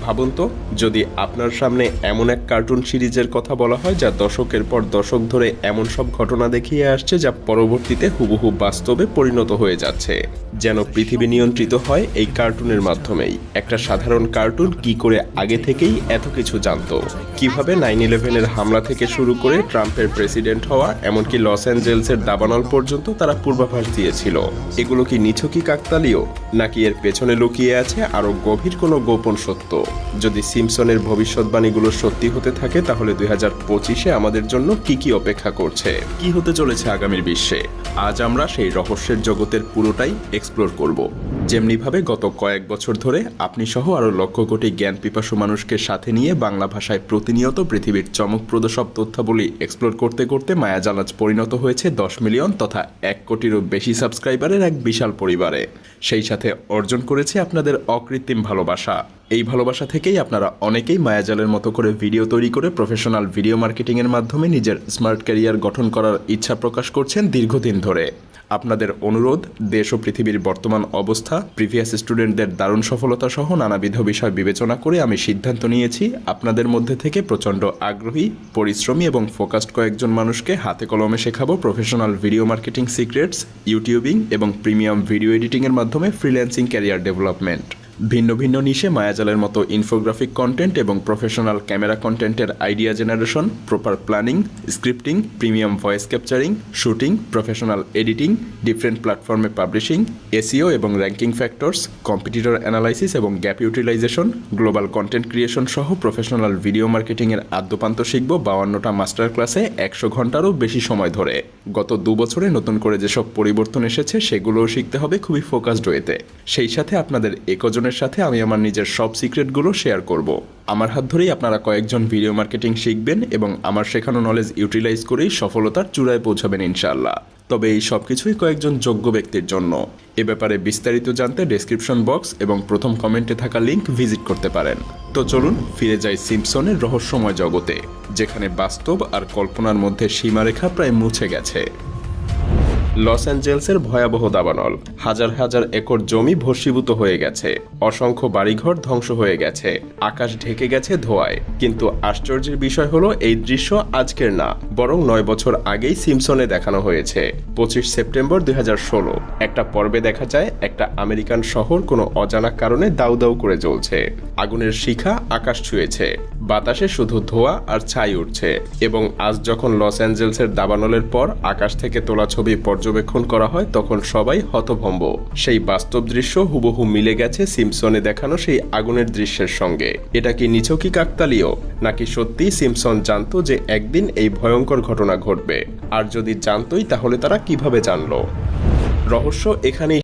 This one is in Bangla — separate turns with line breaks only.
ভাবুন তো, যদি আপনার সামনে এমন এক কার্টুন সিরিজের কথা বলা হয় যা দশকের পর দশক ধরে এমন সব ঘটনা দেখিয়ে আসছে যা পরবর্তীতে হুবহু বাস্তবে পরিণত হয়ে যাচ্ছে, যেন পৃথিবী নিয়ন্ত্রিত হয় এই কার্টুনের মাধ্যমেই। একটা সাধারণ কার্টুন কি করে আগে থেকেই এত কিছু জানতো, কিভাবে 9/11-এর হামলা থেকে শুরু করে ট্রাম্পের প্রেসিডেন্ট হওয়া, এমনকি লস অ্যাঞ্জেলসের দাবানল পর্যন্ত তারা পূর্বাভাস দিয়েছিল। এগুলো কি নিছকই কাকতালীয়, নাকি এর পেছনে লুকিয়ে আছে আরও গভীর কোনো গোপন সত্য? যদি সিম্পসনের ভবিষ্যৎবাণীগুলো সত্যি হতে থাকে, তাহলে 2025-এ আমাদের জন্য কি অপেক্ষা করছে, কি হতে চলেছে আগামীর বিশ্বে? আজ আমরা সেই রহস্যের জগতের পুরোটাই এক্সপ্লোর করব। যেমনিভাবে গত কয়েক বছর ধরে আপনি সহ আরও লক্ষ কোটি জ্ঞান পিপাসু মানুষকে সাথে নিয়ে বাংলা ভাষায় প্রতিনিয়ত পৃথিবীর চমকপ্রদ সব তথ্যাবলী এক্সপ্লোর করতে করতে মায়াজাল আজ পরিণত হয়েছে 10 মিলিয়ন তথা 1 কোটিরও বেশি সাবস্ক্রাইবারের এক বিশাল পরিবারে। সেই সাথে অর্জন করেছে আপনাদের অকৃত্রিম ভালোবাসা। এই ভালোবাসা থেকেই আপনারা অনেকেই মায়াজালের মতো করে ভিডিও তৈরি করে প্রফেশনাল ভিডিও মার্কেটিংয়ের মাধ্যমে নিজের স্মার্ট ক্যারিয়ার গঠন করার ইচ্ছা প্রকাশ করছেন দীর্ঘদিন ধরে। আপনাদের অনুরোধ, দেশ ও পৃথিবীর বর্তমান অবস্থা, প্রিভিয়াস স্টুডেন্টদের দারুণ সফলতা সহ নানাবিধ বিষয় বিবেচনা করে আমি সিদ্ধান্ত নিয়েছি আপনাদের মধ্যে থেকে প্রচণ্ড আগ্রহী, পরিশ্রমী এবং ফোকাসড কয়েকজন মানুষকে হাতে কলমে শেখাবো professional video marketing secrets, YouTubing এবং প্রিমিয়াম ভিডিও এডিটিংয়ের মাধ্যমে ফ্রিল্যান্সিং ক্যারিয়ার ডেভেলপমেন্ট। ভিন্ন ভিন্ন নিশে মায়াজালের মতো ইনফোগ্রাফিক কন্টেন্ট এবং প্রফেশনাল ক্যামেরা কন্টেন্টের idea generation, proper planning, scripting, premium voice capturing, shooting, professional editing, different প্ল্যাটফর্মে পাবলিশিং, এসইও এবং র্যাঙ্কিং ফ্যাক্টরস, কম্পিটিটর অ্যানালাইসিস এবং gap utilisation, global content creation সহ প্রফেশনাল ভিডিও মার্কেটিংয়ের আদ্যপান্ত শিখব 52টা মাস্টার ক্লাসে 100 ঘন্টারও বেশি সময় ধরে। গত 2 বছরে নতুন করে যেসব পরিবর্তন এসেছে সেগুলোও শিখতে হবে খুবই ফোকাসড ওয়েতে। সেই সাথে আপনাদের একজনের সাথে আমি আমার নিজের সব সিক্রেটগুলো শেয়ার করব। আমার হাত ধরেই আপনারা কয়েকজন ভিডিও মার্কেটিং শিখবেন এবং আমার শেখানো নলেজ ইউটিলাইজ করেই সফলতার চূড়ায় পৌঁছাবেন ইনশাআল্লাহ। তবে এই সব কিছুই কয়েকজন যোগ্য ব্যক্তির জন্য। এ ব্যাপারে বিস্তারিত জানতে ডেসক্রিপশন বক্স এবং প্রথম কমেন্টে থাকা লিঙ্ক ভিজিট করতে পারেন। তো চলুন ফিরে যাই সিম্পসনের রহস্যময় জগতে, যেখানে বাস্তব আর কল্পনার মধ্যে সীমারেখা প্রায় মুছে গেছে। লস অ্যাঞ্জেলসের ভয়াবহ দাবানল, হাজার হাজার একর জমি ভস্মীভূত হয়ে গেছে, অসংখ্য বাড়িঘর ধ্বংস হয়ে গেছে, আকাশ ঢেকে গেছে ধোঁয়ায়। কিন্তু আশ্চর্যের বিষয় হলো এই দৃশ্য আজকের না, বরং 9 বছর আগেই সিম্পসনে দেখানো হয়েছে। 25 সেপ্টেম্বর 2016 একটা পর্বে দেখা যায় একটা আমেরিকান শহর কোনো অজানা কারণে দাউ দাউ করে জ্বলছে। আগুনের শিখা আকাশ ছুঁয়েছে, বাতাসে শুধু ধোঁয়া আর ছাই উঠছে। এবং আজ যখন লস অ্যাঞ্জেলসের দাবানলের পর আকাশ থেকে তোলা ছবি পর্যবেক্ষণ করা হয়, তখন সবাই হতভম্ব। সেই বাস্তব দৃশ্য হুবহু মিলে গেছে সিম্পসনে দেখানো সেই আগুনের দৃশ্যের সঙ্গে। এটা কি নিছকই কাকতালীয়, নাকি সত্যি সিম্পসন জানতো যে একদিন এই ভয়ঙ্কর ঘটনা ঘটবে? আর যদি জানতোই, তাহলে তারা কিভাবে জানলো? রহস্য এখানেই